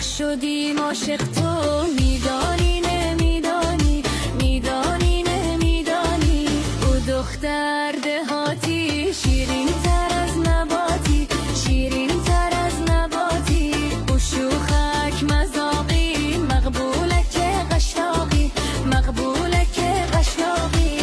شدیم عاشق تو میدانی نمیدانی میدانی نمیدانی او دختر دهاتی شیرین تر از نباتی شیرین تر از نباتی او شوخک مذاقی مقبوله که قشلاقی مقبوله که قشلاقی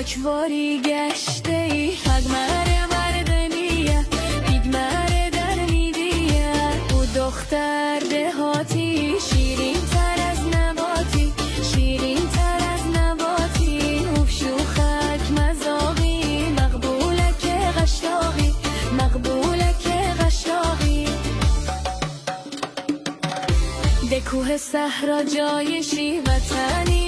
اکواری گشته ای حگمره مردمیه بیگمره در میدیه او دختر دهاتی شیرین تر از نباتی شیرین تر از نباتی او شوخک مذاقی مقبوله که قشلاقی مقبوله که قشلاقی ده کوه صحرا جای شی وطنی